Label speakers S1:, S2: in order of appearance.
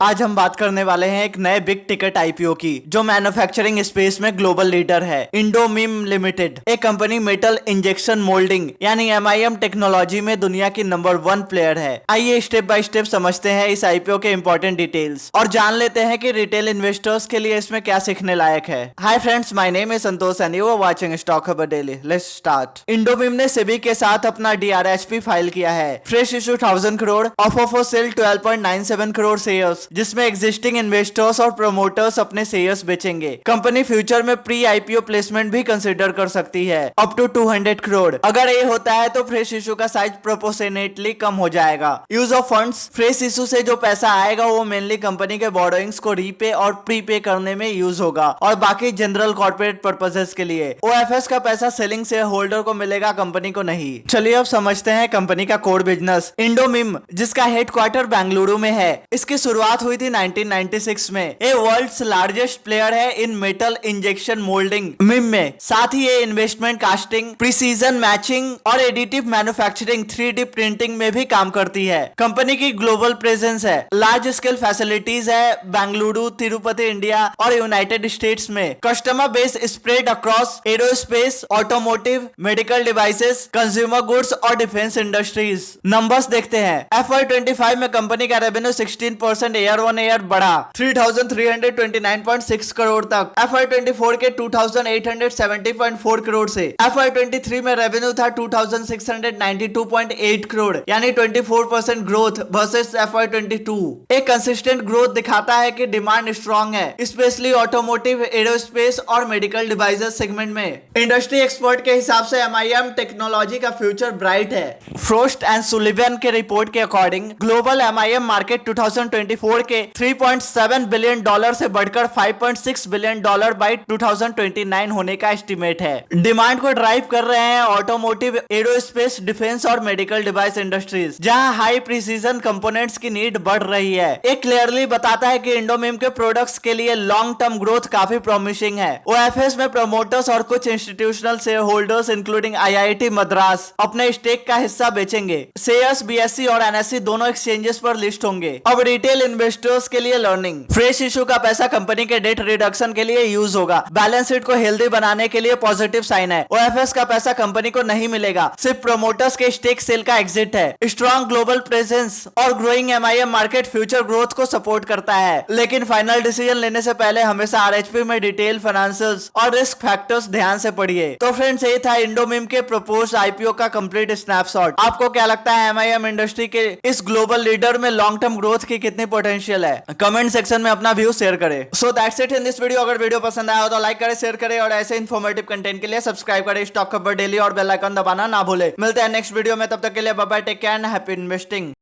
S1: आज हम बात करने वाले हैं एक नए बिग टिकट आईपीओ की जो मैन्युफैक्चरिंग स्पेस में ग्लोबल लीडर है। इंडोमिम लिमिटेड एक कंपनी मेटल इंजेक्शन मोल्डिंग यानी एमआईएम टेक्नोलॉजी में दुनिया की नंबर 1 प्लेयर है। आइए स्टेप बाय स्टेप समझते हैं इस आईपीओ के इंपॉर्टेंट डिटेल्स और जान लेते हैं कि रिटेल इन्वेस्टर्स के लिए इसमें क्या सीखने लायक है। Hi friends, my name is Santosh and you are watching stock Khabar daily. Let's start. इंडोमिम ने सेबी के साथ अपना डीआरएचपी फाइल किया है। Fresh issue 1000 crore, offer for sale 12.97 crore shares, जिसमें एग्जिस्टिंग इन्वेस्टर्स और प्रोमोटर्स अपने शेयर्स बेचेंगे। कंपनी फ्यूचर में प्री आईपीओ प्लेसमेंट भी कंसिडर कर सकती है अप टू 200 करोड़। अगर ये होता है तो फ्रेश इशू का साइज प्रोपोर्शनेटली कम हो जाएगा। Use of funds, fresh issue से जो पैसा आएगा वो मेनली कंपनी के बोरोइंग्स को रीपे और प्रीपे करने में यूज होगा और बाकी जनरल कॉर्पोरेट पर्पसेस के लिए। ओएफएस का पैसा सेलिंग शेयर होल्डर को मिलेगा, कंपनी को नहीं। चलिए अब समझते हैं कंपनी का कोर बिजनेस। इंडोमिम, जिसका हेडक्वार्टर बेंगलुरु में है, इसकी शुरुआत हुई थी 1996 में। ये वर्ल्ड्स लार्जेस्ट प्लेयर है इन मेटल इंजेक्शन मोल्डिंग मिम में। साथ ही ये इन्वेस्टमेंट कास्टिंग, प्रिसीजन मैचिंग और एडिटिव मैन्युफैक्चरिंग 3D प्रिंटिंग में भी काम करती है। कंपनी की ग्लोबल प्रेजेंस है, लार्ज स्केल फैसिलिटीज है बेंगलुरु, तिरुपति इंडिया और यूनाइटेड स्टेट्स में। Customer base spread across aerospace, automotive, medical devices, consumer goods और डिफेंस इंडस्ट्रीज। नंबर्स देखते हैं। FY25 में कंपनी का रेवेन्यू 16% ईयर ऑन ईयर बढ़ा 3329.6 करोड़ तक FY24 के 2870.4 करोड़ से। FY23 में रेवेन्यू था 2692.8 करोड़ यानी 24% ग्रोथ वर्सेस FY22। एक कंसिस्टेंट ग्रोथ दिखाता है कि डिमांड स्ट्रॉन्ग है, स्पेशली ऑटोमोटिव, एरोस्पेस और मेडिकल डिवाइसेस सेगमेंट में। इंडस्ट्री एक्सपर्ट के हिसाब से एमआईएम टेक्नोलॉजी का फ्यूचर ब्राइट है। फ्रोस्ट एंड सुलिवन के रिपोर्ट के अकॉर्डिंग ग्लोबल एमआईएम मार्केट 2024 के 3.7 बिलियन डॉलर से बढ़कर 5.6 बिलियन डॉलर बाय 2029 होने का एस्टिमेट है। डिमांड को ड्राइव कर रहे हैं ऑटोमोटिव, एरोस्पेस, डिफेंस और मेडिकल डिवाइस इंडस्ट्रीज, जहां हाई प्रिसीजन कंपोनेंट्स की नीड बढ़ रही है। एक क्लियरली बताता है कि इंडोमिम के प्रोडक्ट्स के लिए लॉन्ग टर्म ग्रोथ काफी प्रॉमिसिंग है। ओएफएस में प्रमोटर्स और कुछ institutional share holders including IIT Madras अपने स्टेक का हिस्सा बेचेंगे। शेयर्स बीएससी और एनएससी दोनों एक्सचेंजेस पर लिस्ट होंगे। अब रिटेल इन्वेस्टर्स के लिए लर्निंग। फ्रेश इशू का पैसा कंपनी के डेट रिडक्शन के लिए यूज होगा। बैलेंस शीट को हेल्दी बनाने के लिए पॉजिटिव साइन है। ओएफएस का पैसा कंपनी को नहीं मिलेगा, सिर्फ प्रोमोटर्स के स्टेक सेल का एग्जिट है। स्ट्रॉन्ग ग्लोबल प्रेजेंस और growing MIM market future growth को सपोर्ट करता है, लेकिन फाइनल डिसीजन लेने से पहले हमेशा आरएचपी में डिटेल फाइनेंशियल्स और रिस्क फैक्टर्स ध्यान से पढ़िए। तो फ्रेंड्स, ये था इंडोमिम के प्रपोज्ड आईपीओ का कंप्लीट स्नैपशॉट। आपको क्या लगता है एमआईएम इंडस्ट्री के इस ग्लोबल लीडर में लॉन्ग टर्म ग्रोथ की कितनी पोटेंशियल है? कमेंट सेक्शन में अपना व्यू शेयर करें। So that's it in this video. अगर वीडियो पसंद आया हो तो लाइक करें, शेयर करें और ऐसे इन्फॉर्मेटिव कंटेंट के लिए सब्सक्राइब करें स्टॉक खबर डेली और बेल आइकन दबाना ना भूले। मिलते हैं नेक्स्ट वीडियो में, तब तक के लिए bye bye, take care and happy investing.